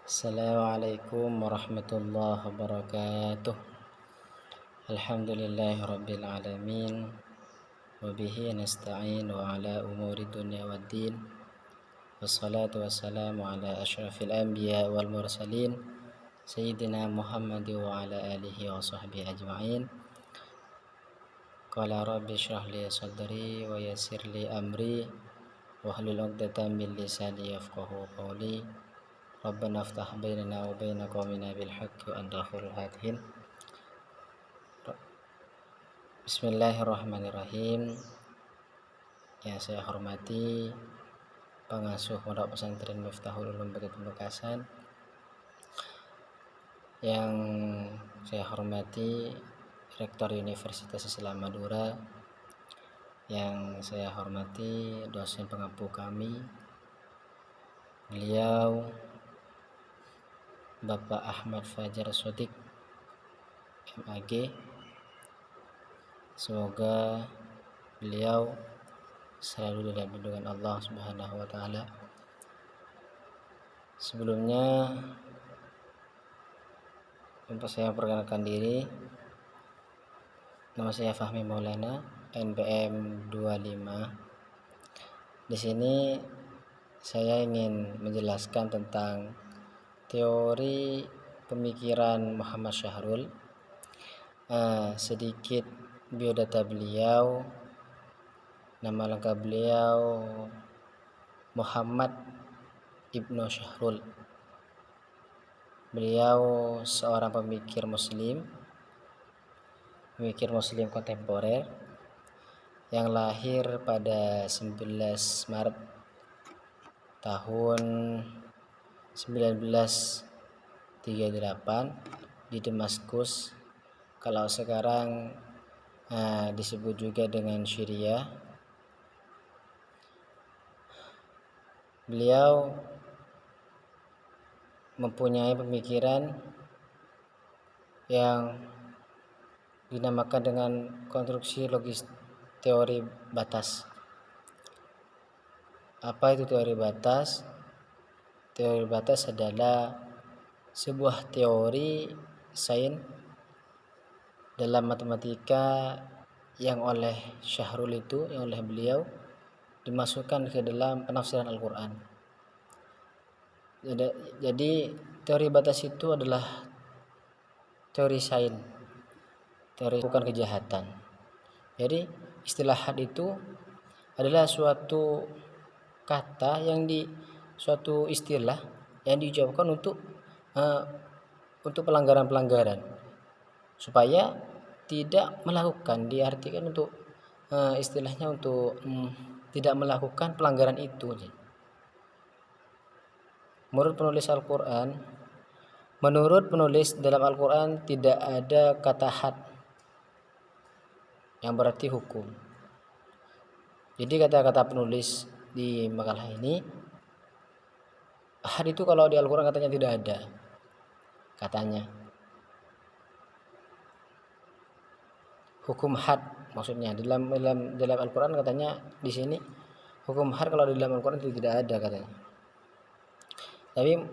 Assalamualaikum warahmatullahi wabarakatuh. Alhamdulillahi rabbil alamin. Wabihi nasta'in wa ala umuri dunya waddin. Wassalatu wassalamu ala ashrafil anbiya wal mursalin Sayyidina Muhammad wa ala alihi wa sahbihi ajma'in. Qala rabbi shrah li sadri wa yassir li amri wahlul 'uqdatam min lisani yafqahu qawli. Rabbana aftah bainana wa baina qaumina bil haqqi wa anta khairul hadihin. Bismillahirrahmanirrahim. Yang saya hormati pengasuh Pondok Pesantren Miftahul Ulum Bukit Pamekasan, yang saya hormati Rektor Universitas Islam Madura, yang saya hormati dosen pengampu kami, beliau Bapak Ahmad Fajar Shodiq MAG. Semoga beliau selalu dalam lindungan Allah Subhanahu wa taala. Sebelumnya saya perkenalkan diri. Nama saya Fahmi Maulana, NPM 25. Di sini saya ingin menjelaskan tentang teori pemikiran Muhammad Syahrul, sedikit biodata beliau. Nama lengkap beliau Muhammad Ibnu Syahrul. Beliau seorang pemikir muslim kontemporer yang lahir pada 11 Maret tahun 1938 di Damaskus, kalau sekarang disebut juga dengan Syria. Beliau mempunyai pemikiran yang dinamakan dengan konstruksi logis teori batas. Apa itu teori batas? Teori batas adalah sebuah teori sains dalam matematika yang oleh beliau dimasukkan ke dalam penafsiran Al-Quran. Jadi teori batas itu adalah teori sains, teori bukan kejahatan. Jadi istilah had itu adalah suatu kata suatu istilah yang diucapkan untuk pelanggaran-pelanggaran, supaya tidak melakukan, diartikan untuk istilahnya untuk tidak melakukan pelanggaran itu. Menurut penulis dalam Al-Quran tidak ada kata had yang berarti hukum. Jadi kata-kata penulis di makalah ini, had itu kalau di Al-Quran katanya tidak ada, katanya hukum had, maksudnya dalam Al-Quran katanya di sini hukum had kalau di dalam Al-Quran itu tidak ada katanya. Tapi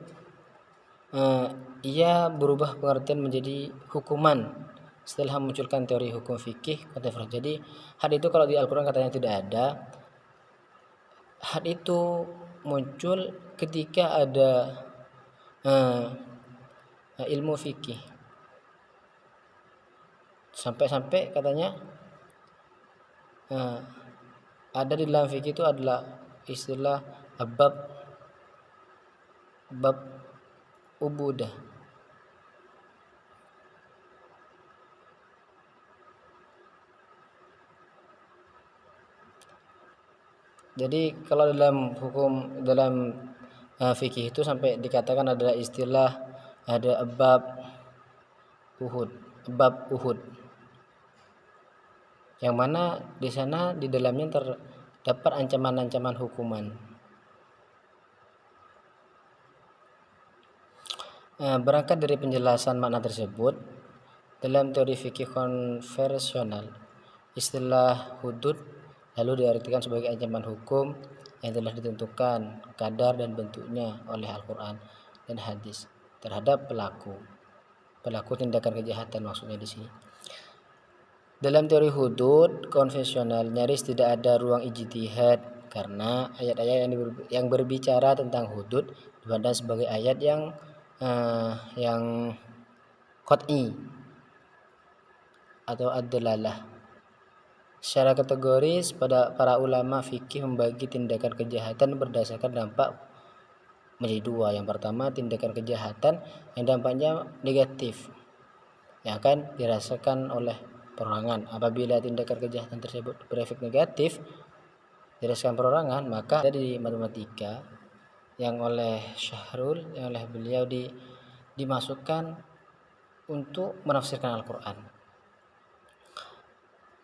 ia berubah pengertian menjadi hukuman setelah memunculkan teori hukum fikih kontemporer. Jadi had itu kalau di Al-Quran katanya tidak ada. Had itu muncul ketika ada ilmu fikih, sampai katanya ada di dalam fikih itu adalah istilah bab ubudah. Jadi kalau dalam fikih itu sampai dikatakan ada istilah, ada bab Uhud, yang mana di sana di dalamnya terdapat ancaman-ancaman hukuman. Berangkat dari penjelasan makna tersebut, dalam teori fikih konvensional, istilah hudud lalu diartikan sebagai ancaman hukum yang telah ditentukan kadar dan bentuknya oleh Al-Quran dan hadis terhadap pelaku tindakan kejahatan maksudnya di sini. Dalam teori hudud konvensional nyaris tidak ada ruang ijtihad karena ayat-ayat yang berbicara tentang hudud dipandang sebagai ayat yang qat'i atau ad-dalalah. Secara kategoris para ulama fikih membagi tindakan kejahatan berdasarkan dampak menjadi dua. Yang pertama, tindakan kejahatan yang dampaknya negatif yang akan dirasakan oleh perorangan. Apabila tindakan kejahatan tersebut berefek negatif dirasakan perorangan, maka di matematika yang oleh Syahrul, yang oleh beliau dimasukkan untuk menafsirkan Al-Quran.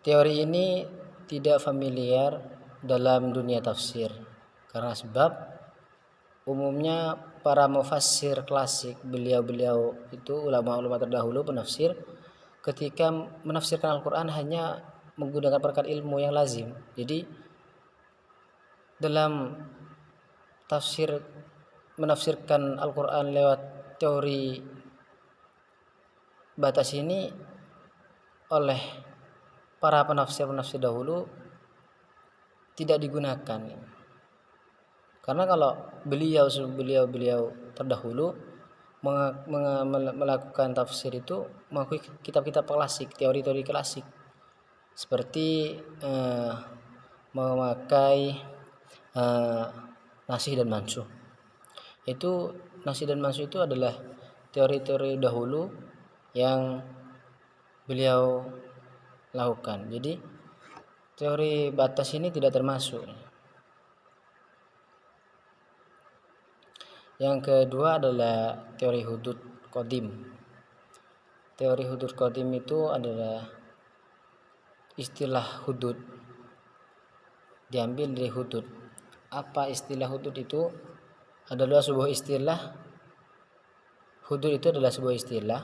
Teori ini tidak familiar dalam dunia tafsir karena sebab umumnya para mufassir klasik, beliau itu ulama-ulama terdahulu penafsir, ketika menafsirkan Al-Quran hanya menggunakan perkara ilmu yang lazim. Jadi dalam tafsir menafsirkan Al-Quran lewat teori batas ini oleh para penafsir dahulu tidak digunakan. Karena kalau beliau terdahulu melakukan tafsir itu mengakui kitab-kitab klasik, teori-teori klasik, seperti memakai nasih dan mansuh. Itu nasih dan mansuh itu adalah teori-teori dahulu yang beliau lakukan. Jadi teori batas ini tidak termasuk. Yang kedua adalah teori hudud qadim. Teori hudud qadim itu adalah istilah hudud diambil dari hudud. Apa istilah hudud itu? Adalah sebuah istilah. Hudud itu adalah sebuah istilah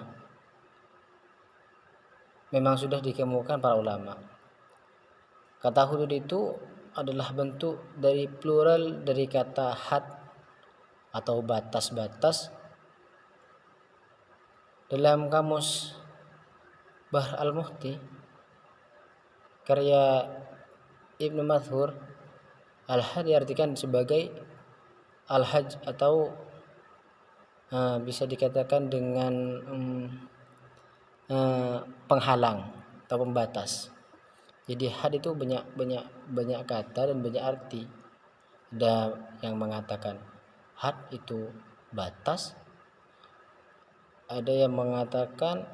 memang sudah dikemukakan para ulama. Kata hudud itu adalah bentuk dari plural dari kata had atau batas-batas. Dalam kamus Bahr al-Muhti karya Ibnu Mathur, al-had diartikan sebagai al-hajj atau bisa dikatakan dengan penghalang atau pembatas. Jadi had itu banyak kata dan banyak arti. Ada yang mengatakan had itu batas, ada yang mengatakan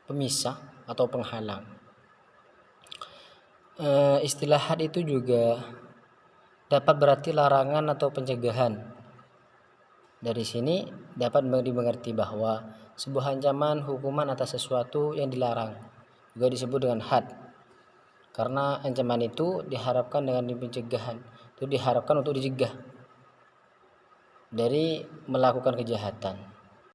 pemisah atau penghalang. Istilah had itu juga dapat berarti larangan atau pencegahan. Dari sini dapat dimengerti bahwa sebuah ancaman hukuman atas sesuatu yang dilarang juga disebut dengan had. Karena ancaman itu diharapkan dengan pencegahan, itu diharapkan untuk dicegah dari melakukan kejahatan.